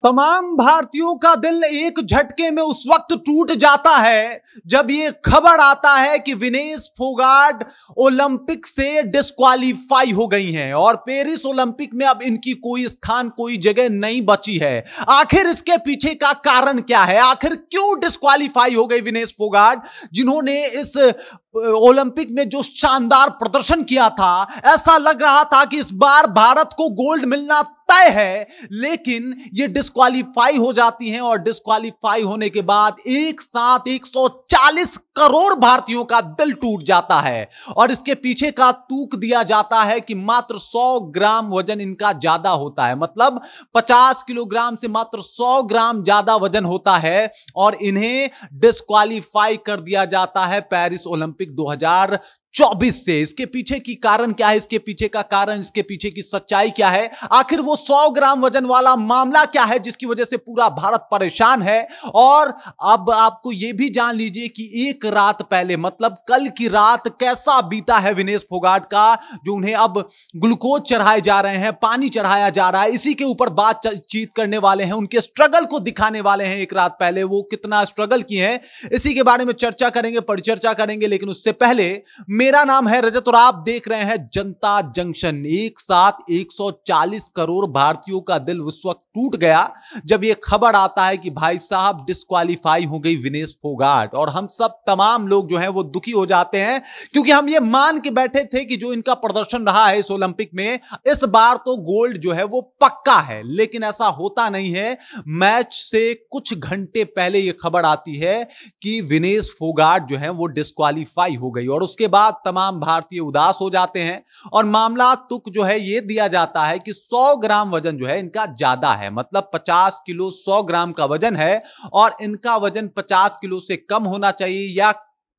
तमाम भारतीयों का दिल एक झटके में उस वक्त टूट जाता है जब ये खबर आता है कि विनेश फोगाट ओलंपिक से डिस्क्वालीफाई हो गई हैं और पेरिस ओलंपिक में अब इनकी कोई स्थान कोई जगह नहीं बची है। आखिर इसके पीछे का कारण क्या है? आखिर क्यों डिस्क्वालीफाई हो गई विनेश फोगाट, जिन्होंने इस ओलंपिक में जो शानदार प्रदर्शन किया था? ऐसा लग रहा था कि इस बार भारत को गोल्ड मिलना तय है, लेकिन ये डिस्क्वालीफाई हो जाती हैं और डिस्क्वालीफाई होने के बाद एक साथ 140 करोड़ भारतीयों का दिल टूट जाता है और इसके पीछे का तूक दिया जाता है कि मात्र 100 ग्राम वजन इनका ज्यादा होता है। मतलब 50 किलोग्राम से मात्र 100 ग्राम ज्यादा वजन होता है और इन्हें डिस्क्वालीफाई कर दिया जाता है पेरिस ओलंपिक 2024 से। इसके पीछे की कारण क्या है? इसके पीछे का कारण, इसके पीछे की सच्चाई क्या है? आखिर वो 100 ग्राम वजन वाला मामला क्या है जिसकी वजह से पूरा भारत परेशान है? और अब आपको यह भी जान लीजिए कि एक रात पहले, मतलब कल की रात कैसा बीता है विनेश फोगाट का, जो उन्हें अब ग्लूकोज चढ़ाए जा रहे हैं, पानी चढ़ाया जा रहा है। इसी के ऊपर बातचीत करने वाले हैं, उनके स्ट्रगल को दिखाने वाले हैं। एक रात पहले वो कितना स्ट्रगल किए हैं, इसी के बारे में चर्चा करेंगे, परिचर्चा करेंगे। लेकिन उससे पहले, मेरा नाम है रजत और आप देख रहे हैं जनता जंक्शन। एक साथ 140 करोड़ भारतीयों का दिल उस वक्त टूट गया जब यह खबर आता है कि भाई साहब डिस्क्वालीफाई हो गई विनेश फोगाट। और हम सब तमाम लोग जो हैं वो दुखी हो जाते हैं, क्योंकि हम ये मान के बैठे थे कि जो इनका प्रदर्शन रहा है इस ओलंपिक में, इस बार तो गोल्ड जो है वो पक्का है। लेकिन ऐसा होता नहीं है। मैच से कुछ घंटे पहले यह खबर आती है कि विनेश फोगाट जो है वो डिस्क्वालीफाई हो गई और उसके बाद तमाम भारतीय उदास हो जाते हैं और मामला तुक जो है ये दिया जाता है कि 100 ग्राम वजन जो है इनका ज्यादा है। मतलब 50 किलो 100 ग्राम का वजन है और इनका वजन 50 किलो से कम होना चाहिए या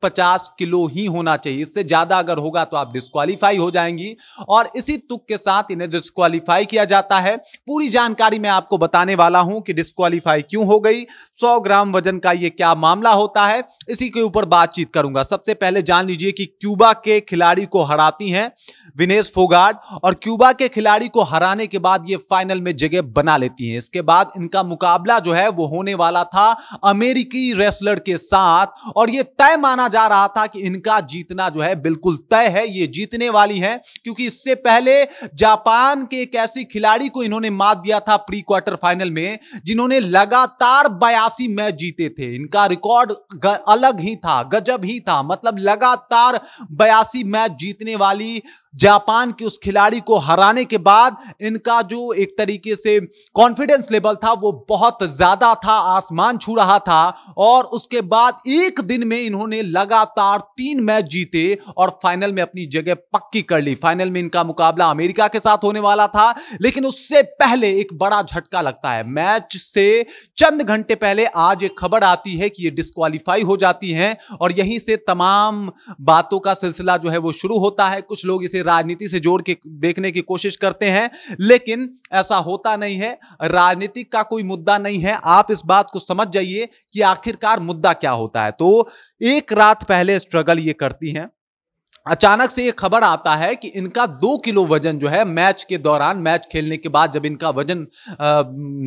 50 किलो ही होना चाहिए। इससे ज्यादा अगर होगा तो आप डिस्क्वालीफाई हो जाएंगी और इसी तुक के साथ इन्हें डिस्क्वालीफाई किया जाता है। पूरी जानकारी मैं आपको बताने वाला हूं कि डिस्क्वालीफाई क्यों हो गई, 100 ग्राम वजन का ये क्या मामला होता है, इसी के ऊपर बातचीत करूंगा। सबसे पहले जान लीजिए कि क्यूबा के खिलाड़ी को हराती हैं विनेश फोगाट और क्यूबा के खिलाड़ी को हराने के बाद ये फाइनल में जगह बना लेती हैं। इसके बाद इनका मुकाबला जो है वो होने वाला था अमेरिकी रेसलर के साथ और ये तय माना जा रहा था कि इनका जीतना जो है बिल्कुल तय है, ये जीतने वाली है, क्योंकि इससे पहले जापान के एक ऐसी खिलाड़ी को इन्होंने मात दिया था प्री क्वार्टर फाइनल में, जिन्होंने लगातार 82 मैच जीते थे। इनका रिकॉर्ड अलग ही था, गजब ही था। मतलब लगातार 82 मैच जीतने वाली जापान के उस खिलाड़ी को हराने के बाद इनका जो एक तरीके से कॉन्फिडेंस लेवल था वो बहुत ज्यादा था, आसमान छू रहा था। और उसके बाद एक दिन में इन्होंने लगातार 3 मैच जीते और फाइनल में अपनी जगह पक्की कर ली। फाइनल में इनका मुकाबला अमेरिका के साथ होने वाला था, लेकिन उससे पहले एक बड़ा झटका लगता है। मैच से चंद घंटे पहले आज एक खबर आती है कि ये डिस्क्वालीफाई हो जाती हैं और यहीं से तमाम बातों का सिलसिला जो है वो शुरू होता है। कुछ लोग इसे राजनीति से जोड़ के देखने की कोशिश करते हैं, लेकिन ऐसा होता नहीं है। राजनीतिक का कोई मुद्दा नहीं है। आप इस बात को समझ जाइए कि आखिरकार मुद्दा क्या होता है। तो एक रात पहले स्ट्रगल ये करती हैं, अचानक से ये खबर आता है कि इनका 2 किलो वजन जो है मैच के दौरान, मैच खेलने के बाद जब इनका वजन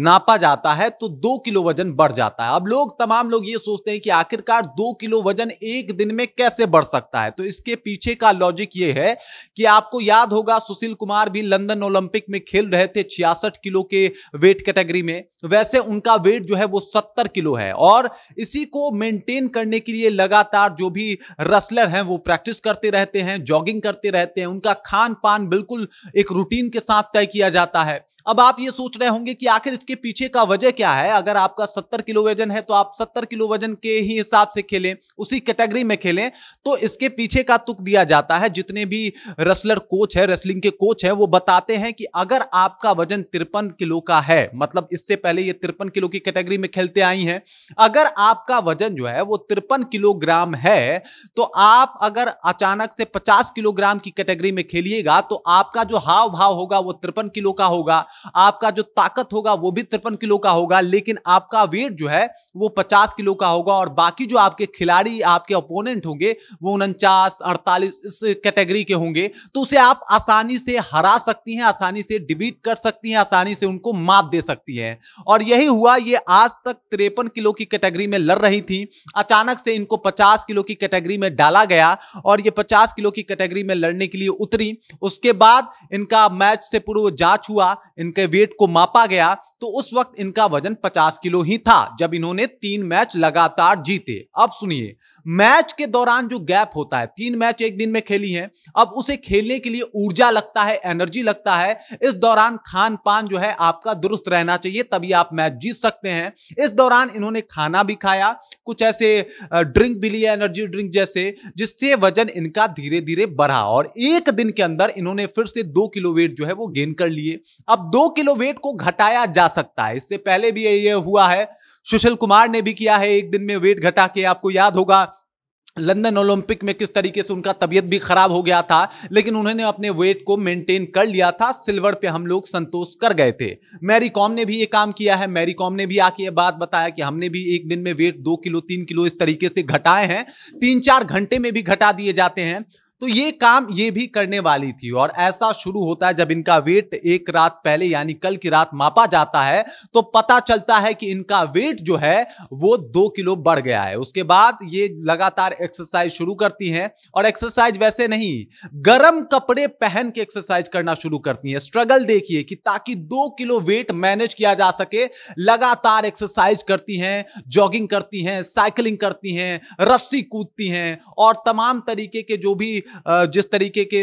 नापा जाता है तो 2 किलो वजन बढ़ जाता है। अब तमाम लोग ये सोचते हैं कि आखिरकार 2 किलो वजन एक दिन में कैसे बढ़ सकता है। तो इसके पीछे का लॉजिक ये है कि आपको याद होगा सुशील कुमार भी लंदन ओलंपिक में खेल रहे थे 66 किलो के वेट कैटेगरी में। वैसे उनका वेट जो है वो 70 किलो है और इसी को मेंटेन करने के लिए लगातार जो भी रेसलर हैं वो प्रैक्टिस करते रहते हैं, जॉगिंग करते रहते हैं। उनका खान पान बिल्कुल एक रूटीन के साथ तय किया जाता है। अब आप ये सोच रहे होंगे कि आखिर इसके पीछे का वजह क्या है। अगर आपका 70 किलो वजन है तो आप 70 किलो वजन के ही हिसाब से खेलें, उसी कैटेगरी में खेलें। तो इसके पीछे का तुक दिया जाता है। जितने भी रेसलर कोच है, रेसलिंग के कोच है, वो बताते हैं कि अगर आपका वजन 53 किलो का है, मतलब इससे पहले ये 53 किलो की कैटेगरी में खेलते आई हैं, अगर आपका वजन जो है वो 53 किलोग्राम है तो आप अगर अचानक से 50 किलोग्राम की कैटेगरी में खेलिएगा तो आपका जो हाव भाव होगा वो 53 किलो का होगा, आपका जो ताकत होगा वो भी 53 किलो का होगा, लेकिन आपका वेट जो है वो 50 किलो का होगा और बाकी जो आपके खिलाड़ी, आपके ओपोनेंट होंगे वो 49, 48 इस कैटेगरी के होंगे, तो उसे आप आसानी से हरा सकती हैं, आसानी से डिफीट कर सकती हैं, आसानी से उनको मात दे सकती हैं। और यही हुआ, ये आज तक 53 किलो की कैटेगरी में लड़ रही थी, अचानक से इनको 50 किलो की कैटेगरी में डाला गया और ये 50 किलो की कैटेगरी में लड़ने के लिए उतरी। उसके बाद इनका मैच से पूर्व जांच हुआ, इनके वेट को मापा गया तो उस वक्त इनका वजन 50 किलो ही था जब इन्होंने 3 मैच लगातार जीते। अब सुनिए, मैच के दौरान जो गैप होता है, 3 मैच एक दिन में खेली हैं, अब उसे खेलने के लिए ऊर्जा लगता है, एनर्जी लगता है, इस दौरान खान पान जो है आपका दुरुस्त रहना चाहिए, तभी आप मैच जीत सकते हैं। इस दौरान इन्होंने खाना भी खाया, कुछ ऐसे ड्रिंक भी लिया, एनर्जी ड्रिंक जैसे, जिससे वजन इनका धीरे धीरे बढ़ा और एक दिन के अंदर इन्होंने फिर से 2 किलो वेट जो है वो गेन कर लिए। अब 2 किलो वेट को घटाया जा सकता है, इससे पहले भी ये हुआ है, सुशील कुमार ने भी किया है, एक दिन में वेट घटा के, आपको याद होगा लंदन ओलंपिक में किस तरीके से उनका तबीयत भी खराब हो गया था, लेकिन उन्होंने अपने वेट को मेंटेन कर लिया था, सिल्वर पे हम लोग संतोष कर गए थे। मैरी कॉम ने भी ये काम किया है, मैरी कॉम ने भी आके ये बात बताया कि हमने भी एक दिन में वेट 2 किलो 3 किलो इस तरीके से घटाए हैं, 3-4 घंटे में भी घटा दिए जाते हैं। तो ये काम ये भी करने वाली थी और ऐसा शुरू होता है जब इनका वेट एक रात पहले यानी कल की रात मापा जाता है तो पता चलता है कि इनका वेट जो है वो 2 किलो बढ़ गया है। उसके बाद ये लगातार एक्सरसाइज शुरू करती हैं और एक्सरसाइज वैसे नहीं, गर्म कपड़े पहन के एक्सरसाइज करना शुरू करती हैं। स्ट्रगल देखिए कि ताकि 2 किलो वेट मैनेज किया जा सके, लगातार एक्सरसाइज करती हैं, जॉगिंग करती हैं, साइकिलिंग करती हैं, रस्सी कूदती हैं और तमाम तरीके के जो भी जिस तरीके के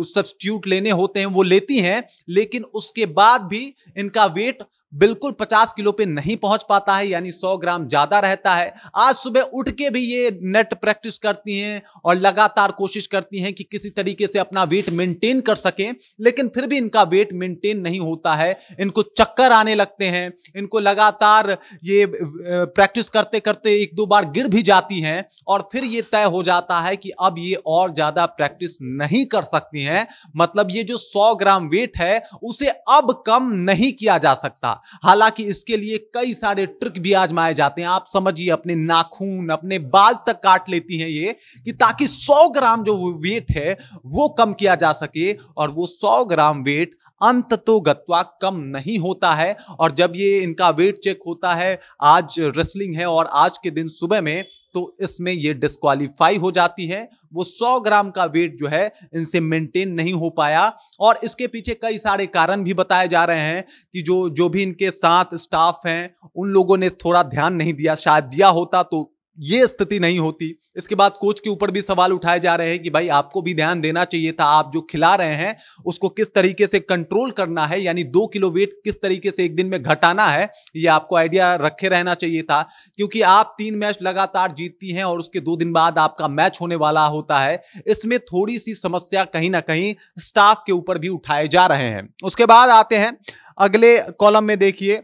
सब्स्टिट्यूट लेने होते हैं वो लेती हैं, लेकिन उसके बाद भी इनका वेट बिल्कुल 50 किलो पे नहीं पहुंच पाता है, यानी 100 ग्राम ज्यादा रहता है। आज सुबह उठ के भी ये नेट प्रैक्टिस करती हैं और लगातार कोशिश करती हैं कि किसी तरीके से अपना वेट मेंटेन कर सकें, लेकिन फिर भी इनका वेट मेंटेन नहीं होता है, इनको चक्कर आने लगते हैं, इनको लगातार ये प्रैक्टिस करते करते 1-2 बार गिर भी जाती हैं और फिर ये तय हो जाता है कि अब ये और ज्यादा प्रैक्टिस नहीं कर सकती हैं, मतलब ये जो 100 ग्राम वेट है उसे अब कम नहीं किया जा सकता। हालांकि इसके लिए कई सारे ट्रिक भी आजमाए जाते हैं, आप समझिए अपने नाखून, अपने बाल तक काट लेती हैं ये, कि ताकि 100 ग्राम जो वेट है वो कम किया जा सके और वो 100 ग्राम वेट अंततोगत्वा कम नहीं होता है। और जब ये इनका वेट चेक होता है, आज रेसलिंग है और आज के दिन सुबह में, तो इसमें ये डिस्क्वालीफाई हो जाती है। वो 100 ग्राम का वेट जो है इनसे मेंटेन नहीं हो पाया और इसके पीछे कई सारे कारण भी बताए जा रहे हैं कि जो भी इनके साथ स्टाफ हैं उन लोगों ने थोड़ा ध्यान नहीं दिया, शायद दिया होता तो ये स्थिति नहीं होती। इसके बाद कोच के ऊपर भी सवाल उठाए जा रहे हैं कि भाई आपको भी ध्यान देना चाहिए था, आप जो खिला रहे हैं उसको किस तरीके से कंट्रोल करना है, यानी 2 किलो वेट किस तरीके से एक दिन में घटाना है, ये आपको आइडिया रखे रहना चाहिए था, क्योंकि आप 3 मैच लगातार जीतती हैं और उसके 2 दिन बाद आपका मैच होने वाला होता है। इसमें थोड़ी सी समस्या कहीं ना कहीं स्टाफ के ऊपर भी उठाए जा रहे हैं। उसके बाद आते हैं अगले कॉलम में, देखिए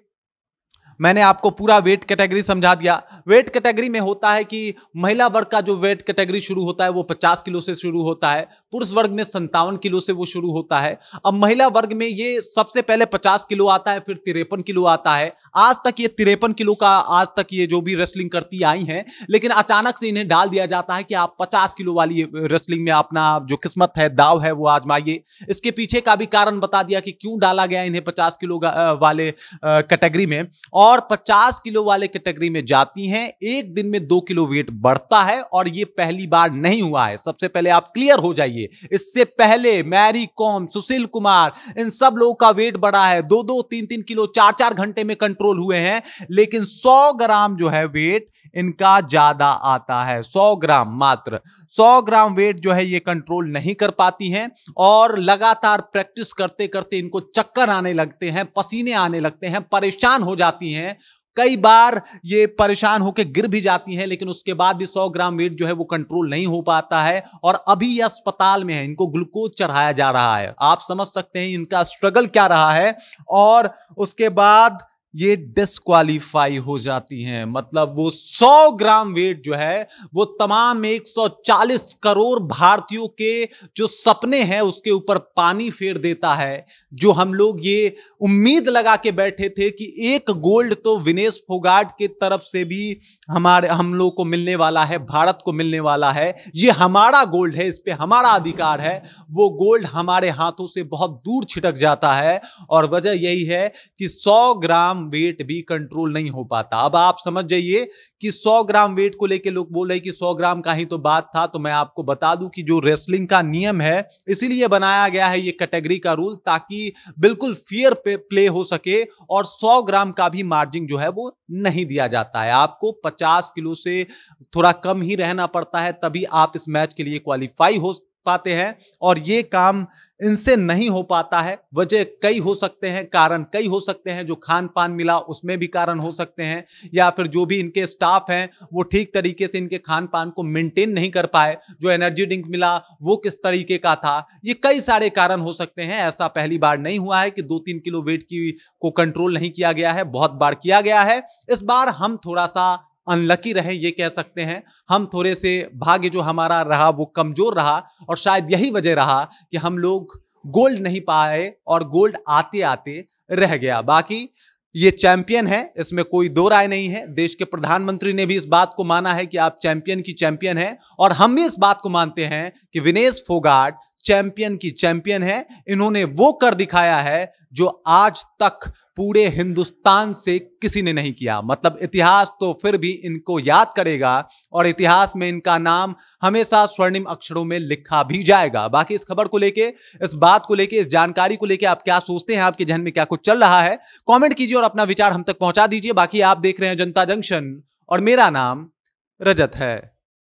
मैंने आपको पूरा वेट कैटेगरी समझा दिया। वेट कैटेगरी में होता है कि महिला वर्ग का जो वेट कैटेगरी शुरू होता है वो 50 किलो से शुरू होता है, पुरुष वर्ग में 57 किलो से वो शुरू होता है। अब महिला वर्ग में ये सबसे पहले 50 किलो आता है, फिर 53 किलो आता है। आज तक ये 53 किलो का, आज तक ये जो भी रेसलिंग करती आई हैं, लेकिन अचानक से इन्हें डाल दिया जाता है कि आप 50 किलो वाली रेसलिंग में अपना जो किस्मत है, दाव है, वो आजमाइए। इसके पीछे का भी कारण बता दिया कि क्यों डाला गया इन्हें 50 किलो वाले कैटेगरी में, और 50 किलो वाले कैटेगरी में जाती हैं। एक दिन में 2 किलो वेट बढ़ता है और ये पहली बार नहीं हुआ है, सबसे पहले आप क्लियर हो जाइए। इससे पहले मैरी कॉम, सुशील कुमार, इन सब लोगों का वेट बढ़ा है, 2-2, 3-3 किलो 4-4 घंटे में कंट्रोल हुए हैं, लेकिन 100 ग्राम जो है वेट इनका ज्यादा आता है। 100 ग्राम, मात्र 100 ग्राम वेट जो है ये कंट्रोल नहीं कर पाती हैं और लगातार प्रैक्टिस करते करते इनको चक्कर आने लगते हैं, पसीने आने लगते हैं, परेशान हो जाती हैं। कई बार ये परेशान होकर गिर भी जाती हैं, लेकिन उसके बाद भी 100 ग्राम वेट जो है वो कंट्रोल नहीं हो पाता है और अभी ये अस्पताल में है, इनको ग्लूकोज चढ़ाया जा रहा है। आप समझ सकते हैं इनका स्ट्रगल क्या रहा है। और उसके बाद ये डिस्क्वालीफाई हो जाती हैं। मतलब वो 100 ग्राम वेट जो है वो तमाम 140 करोड़ भारतीयों के जो सपने हैं उसके ऊपर पानी फेर देता है। जो हम लोग ये उम्मीद लगा के बैठे थे कि एक गोल्ड तो विनेश फोगाट की तरफ से भी हम लोग को मिलने वाला है, भारत को मिलने वाला है, ये हमारा गोल्ड है, इस पे हमारा अधिकार है, वो गोल्ड हमारे हाथों से बहुत दूर छिटक जाता है। और वजह यही है कि 100 ग्राम वेट भी कंट्रोल नहीं हो पाता। अब आप समझ जाइए कि 100 ग्राम वेट को लेके लोग बोल रहे कि 100 ग्राम का ही तो बात था। तो मैं आपको बता दूं कि जो रेसलिंग का नियम है इसीलिए बनाया गया है ये कैटेगरी का रूल, ताकि बिल्कुल फेयर प्ले हो सके और 100 ग्राम का भी मार्जिन जो है वो नहीं दिया जाता है। आपको 50 किलो से थोड़ा कम ही रहना पड़ता है, तभी आप इस मैच के लिए क्वालिफाई हो पाते हैं। और ये काम इनसे नहीं हो पाता है। वजह कई हो सकते हैं, कारण कई हो सकते हैं। जो खान पान मिला उसमें भी कारण हो सकते हैं, या फिर जो भी इनके स्टाफ हैं वो ठीक तरीके से इनके खान पान को मेंटेन नहीं कर पाए। जो एनर्जी ड्रिंक मिला वो किस तरीके का था, ये कई सारे कारण हो सकते हैं। ऐसा पहली बार नहीं हुआ है कि 2-3 किलो वेट को कंट्रोल नहीं किया गया है, बहुत बार किया गया है। इस बार हम थोड़ा सा अनलकी रहे, ये कह सकते हैं। हम थोड़े से भाग्य जो हमारा रहा वो कमजोर रहा, और शायद यही वजह रहा कि हम लोग गोल्ड नहीं पाए और गोल्ड आते आते रह गया। बाकी ये चैंपियन है, इसमें कोई दो राय नहीं है। देश के प्रधानमंत्री ने भी इस बात को माना है कि आप चैंपियन की चैंपियन है, और हम भी इस बात को मानते हैं कि विनेश फोगाट चैंपियन की चैंपियन है। इन्होंने वो कर दिखाया है जो आज तक पूरे हिंदुस्तान से किसी ने नहीं किया। मतलब इतिहास तो फिर भी इनको याद करेगा, और इतिहास में इनका नाम हमेशा स्वर्णिम अक्षरों में लिखा भी जाएगा। बाकी इस खबर को लेके, इस बात को लेके, इस जानकारी को लेके आप क्या सोचते हैं, आपके जहन में क्या कुछ चल रहा है, कमेंट कीजिए और अपना विचार हम तक पहुंचा दीजिए। बाकी आप देख रहे हैं जनता जंक्शन और मेरा नाम रजत है।